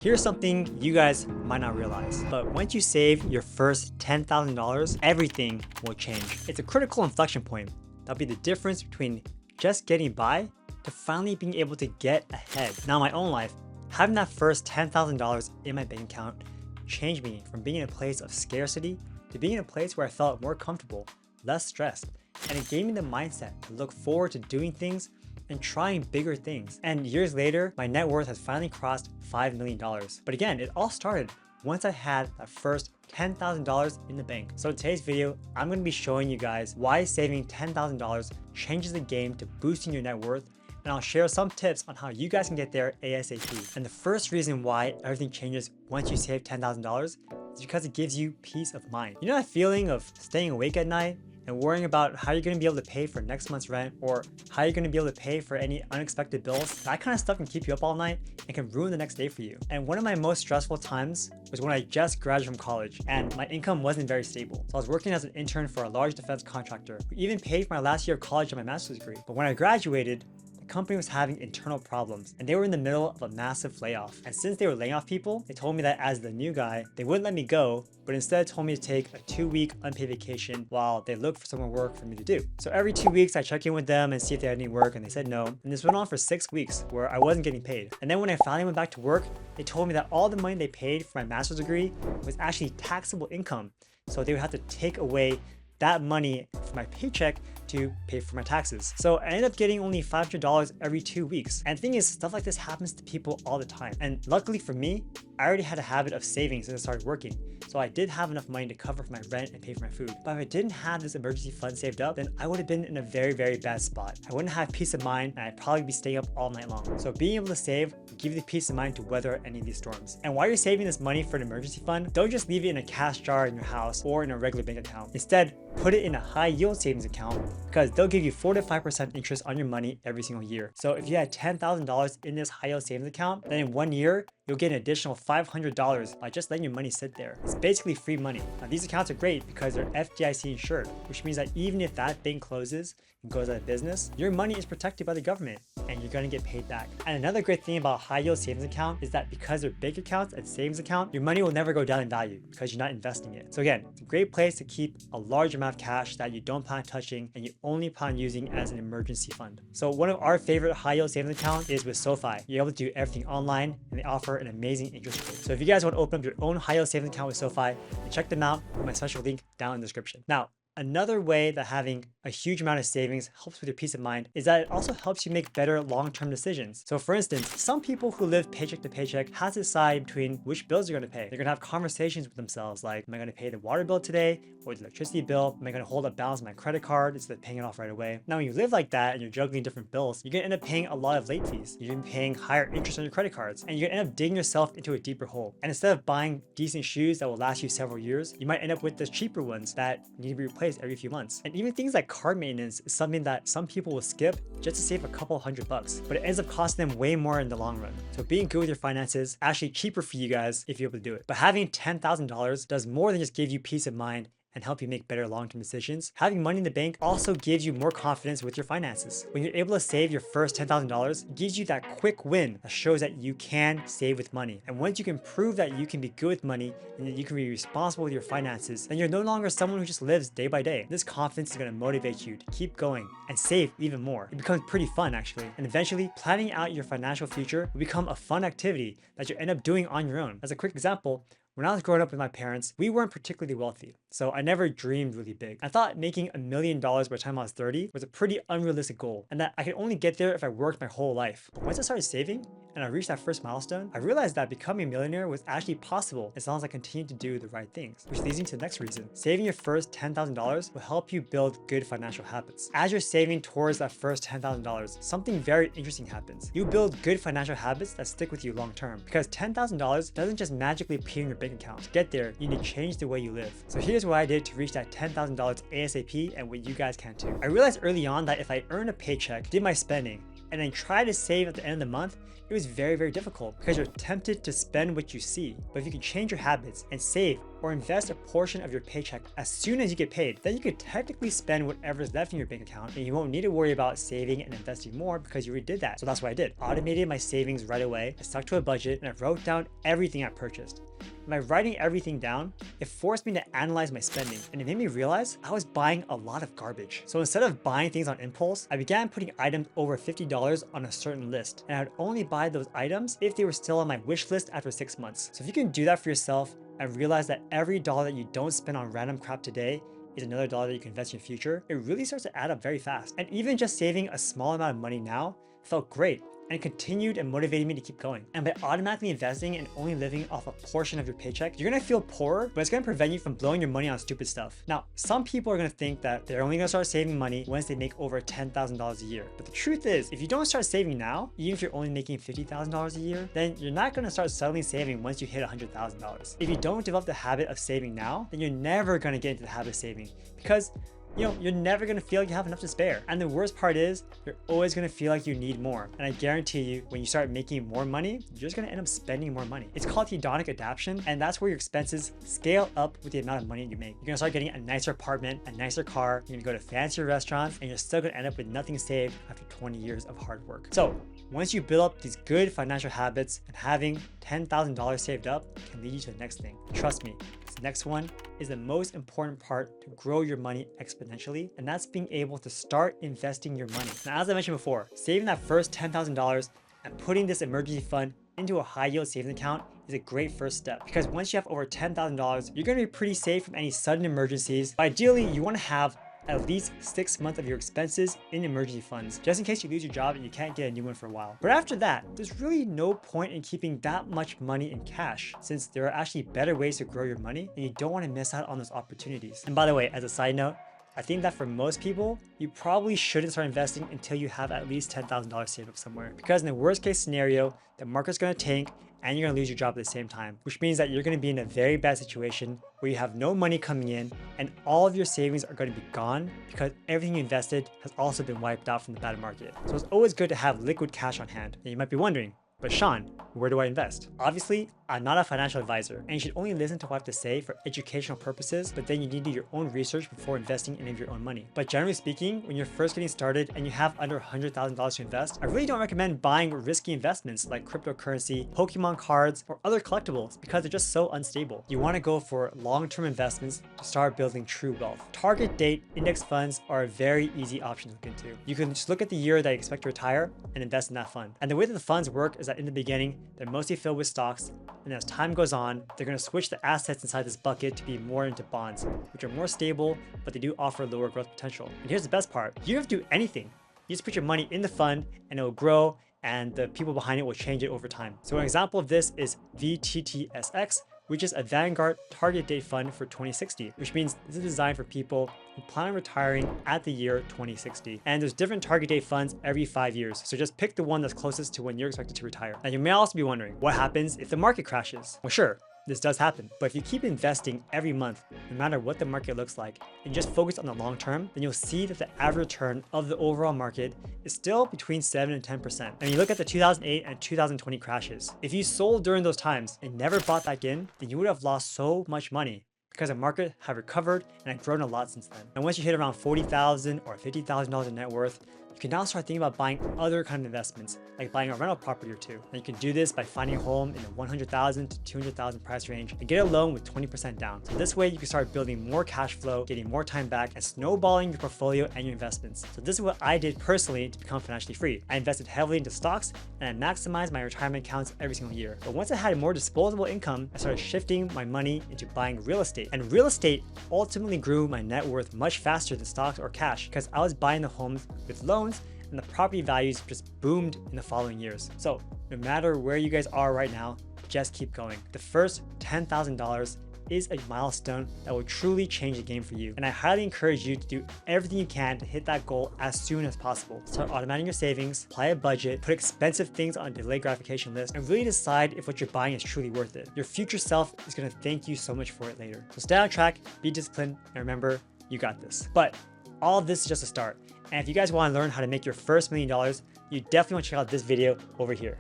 Here's something you guys might not realize, but once you save your first $10,000, everything will change. It's a critical inflection point. That'll be the difference between just getting by to finally being able to get ahead. Now in my own life, having that first $10,000 in my bank account changed me from being in a place of scarcity to being in a place where I felt more comfortable, less stressed, and it gave me the mindset to look forward to doing things and trying bigger things. And years later, my net worth has finally crossed $5 million. But again, it all started once I had that first $10,000 in the bank. So in today's video, I'm going to be showing you guys why saving $10,000 changes the game to boosting your net worth. And I'll share some tips on how you guys can get there ASAP. And the first reason why everything changes once you save $10,000 is because it gives you peace of mind. You know that feeling of staying awake at night and worrying about how you're going to be able to pay for next month's rent or how you're going to be able to pay for any unexpected bills? That kind of stuff can keep you up all night and can ruin the next day for you. And one of my most stressful times was when I just graduated from college and my income wasn't very stable. So I was working as an intern for a large defense contractor who even paid for my last year of college and my master's degree. But when I graduated, company was having internal problems and they were in the middle of a massive layoff. And since they were laying off people, they told me that as the new guy, they wouldn't let me go, but instead told me to take a 2-week unpaid vacation while they looked for some more work for me to do. So every 2 weeks I check in with them and see if they had any work, and they said no. And this went on for 6 weeks where I wasn't getting paid. And then when I finally went back to work, they told me that all the money they paid for my master's degree was actually taxable income. So they would have to take away that money from my paycheck to pay for my taxes. So I ended up getting only $500 every 2 weeks. And the thing is, stuff like this happens to people all the time. And luckily for me, I already had a habit of saving since I started working. So I did have enough money to cover for my rent and pay for my food. But if I didn't have this emergency fund saved up, then I would have been in a very, very bad spot. I wouldn't have peace of mind and I'd probably be staying up all night long. So being able to save will give you the peace of mind to weather any of these storms. And while you're saving this money for an emergency fund, don't just leave it in a cash jar in your house or in a regular bank account. Instead, put it in a high yield savings account because they'll give you 4 to 5% interest on your money every single year. So if you had $10,000 in this high yield savings account, then in 1 year, you'll get an additional $500 by just letting your money sit there. It's basically free money. Now, these accounts are great because they're FDIC insured, which means that even if that bank closes and goes out of business, your money is protected by the government and you're going to get paid back. And another great thing about a high yield savings account is that because they're bank accounts and savings account, your money will never go down in value because you're not investing it. So again, it's a great place to keep a large amount of cash that you don't plan on touching and you only plan on using as an emergency fund. So one of our favorite high yield savings accounts is with SoFi. You're able to do everything online and they offer an amazing interest rate. So if you guys want to open up your own high yield savings account with SoFi, check them out with my special link down in the description. Now, another way that having a huge amount of savings helps with your peace of mind is that it also helps you make better long-term decisions. So for instance, some people who live paycheck to paycheck have to decide between which bills they're going to pay. They're going to have conversations with themselves like, am I going to pay the water bill today or the electricity bill? Am I going to hold a balance on my credit card instead of paying it off right away? Now, when you live like that and you're juggling different bills, you're going to end up paying a lot of late fees. You're going to be paying higher interest on your credit cards and you're going to end up digging yourself into a deeper hole. And instead of buying decent shoes that will last you several years, you might end up with the cheaper ones that need to be replaced every few months. And even things like car maintenance is something that some people will skip just to save a couple $100, but it ends up costing them way more in the long run. So being good with your finances is actually cheaper for you guys if you're able to do it. But having $10,000 does more than just give you peace of mind and help you make better long-term decisions. Having money in the bank also gives you more confidence with your finances. When you're able to save your first $10,000, it gives you that quick win that shows that you can save with money. And once you can prove that you can be good with money and that you can be responsible with your finances, then you're no longer someone who just lives day by day. This confidence is going to motivate you to keep going and save even more. It becomes pretty fun actually. And eventually, planning out your financial future will become a fun activity that you end up doing on your own. As a quick example, when I was growing up with my parents, we weren't particularly wealthy, so I never dreamed really big. I thought making $1 million by the time I was 30 was a pretty unrealistic goal, and that I could only get there if I worked my whole life. But once I started saving, and I reached that first milestone, I realized that becoming a millionaire was actually possible as long as I continued to do the right things. Which leads me to the next reason. Saving your first $10,000 will help you build good financial habits. As you're saving towards that first $10,000, something very interesting happens. You build good financial habits that stick with you long term, because $10,000 doesn't just magically appear in your bank account. To get there, you need to change the way you live. So here's what I did to reach that $10,000 ASAP and what you guys can too. I realized early on that if I earned a paycheck, did my spending, and then try to save at the end of the month, it was very, very difficult because you're tempted to spend what you see. But if you can change your habits and save or invest a portion of your paycheck as soon as you get paid. Then you could technically spend whatever's left in your bank account and you won't need to worry about saving and investing more because you already did that. So that's what I did. Automated my savings right away. I stuck to a budget and I wrote down everything I purchased. By writing everything down, it forced me to analyze my spending, and it made me realize I was buying a lot of garbage. So instead of buying things on impulse, I began putting items over $50 on a certain list, and I would only buy those items if they were still on my wish list after 6 months. So if you can do that for yourself and realize that every dollar that you don't spend on random crap today is another dollar that you can invest in your future, it really starts to add up very fast. And even just saving a small amount of money now felt great, and it continued and motivated me to keep going. And by automatically investing and only living off a portion of your paycheck, you're gonna feel poorer, but it's gonna prevent you from blowing your money on stupid stuff. Now, some people are gonna think that they're only gonna start saving money once they make over $10,000 a year. But the truth is, if you don't start saving now, even if you're only making $50,000 a year, then you're not gonna start suddenly saving once you hit $100,000. If you don't develop the habit of saving now, then you're never gonna get into the habit of saving, because you're never gonna feel like you have enough to spare. And the worst part is, you're always gonna feel like you need more. And I guarantee you, when you start making more money, you're just gonna end up spending more money. It's called hedonic adaptation, and that's where your expenses scale up with the amount of money you make. You're gonna start getting a nicer apartment, a nicer car, you're gonna go to fancier restaurants, and you're still gonna end up with nothing saved after 20 years of hard work. So once you build up these good financial habits, and having $10,000 saved up can lead you to the next thing. Trust me, this next one is the most important part to grow your money exponentially, and that's being able to start investing your money. Now, as I mentioned before, saving that first $10,000 and putting this emergency fund into a high yield savings account is a great first step, because once you have over $10,000, you're going to be pretty safe from any sudden emergencies. But ideally, you want to have at least 6 months of your expenses in emergency funds, just in case you lose your job and you can't get a new one for a while. But after that, there's really no point in keeping that much money in cash, since there are actually better ways to grow your money and you don't want to miss out on those opportunities. And by the way, as a side note, I think that for most people, you probably shouldn't start investing until you have at least $10,000 saved up somewhere, because in the worst case scenario, the market's going to tank and you're going to lose your job at the same time, which means that you're going to be in a very bad situation where you have no money coming in and all of your savings are going to be gone because everything you invested has also been wiped out from the bad market. So it's always good to have liquid cash on hand. And you might be wondering, but Sean, where do I invest? Obviously, I'm not a financial advisor, and you should only listen to what I have to say for educational purposes, but then you need to do your own research before investing any of your own money. But generally speaking, when you're first getting started and you have under $100,000 to invest, I really don't recommend buying risky investments like cryptocurrency, Pokemon cards, or other collectibles, because they're just so unstable. You want to go for long-term investments to start building true wealth. Target date index funds are a very easy option to look into. You can just look at the year that you expect to retire and invest in that fund. And the way that the funds work is that in the beginning, they're mostly filled with stocks, and as time goes on, they're going to switch the assets inside this bucket to be more into bonds, which are more stable, but they do offer lower growth potential. And here's the best part. You don't have to do anything. You just put your money in the fund and it will grow, and the people behind it will change it over time. So an example of this is VTTSX, which is a Vanguard target date fund for 2060, which means this is designed for people who plan on retiring at the year 2060. And there's different target date funds every 5 years. So just pick the one that's closest to when you're expected to retire. And you may also be wondering, what happens if the market crashes? Well, sure, this does happen. But if you keep investing every month, no matter what the market looks like, and just focus on the long term, then you'll see that the average return of the overall market is still between 7 and 10%. And you look at the 2008 and 2020 crashes. If you sold during those times and never bought back in, then you would have lost so much money, because the market have recovered and had grown a lot since then. And once you hit around $40,000 or $50,000 in net worth, you can now start thinking about buying other kind of investments, like buying a rental property or two. And you can do this by finding a home in the $100,000 to $200,000 price range and get a loan with 20% down. So this way you can start building more cash flow, getting more time back, and snowballing your portfolio and your investments. So this is what I did personally to become financially free. I invested heavily into stocks and I maximized my retirement accounts every single year. But once I had more disposable income, I started shifting my money into buying real estate. And real estate ultimately grew my net worth much faster than stocks or cash, because I was buying the homes with loans and the property values just boomed in the following years. So no matter where you guys are right now, just keep going. The first $10,000 is a milestone that will truly change the game for you. And I highly encourage you to do everything you can to hit that goal as soon as possible. Start automating your savings, apply a budget, put expensive things on a delayed gratification list, and really decide if what you're buying is truly worth it. Your future self is gonna thank you so much for it later. So stay on track, be disciplined, and remember, you got this. But all of this is just a start. And if you guys want to learn how to make your first $1 million, you definitely want to check out this video over here.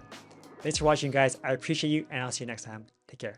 Thanks for watching, guys. I appreciate you, and I'll see you next time. Take care.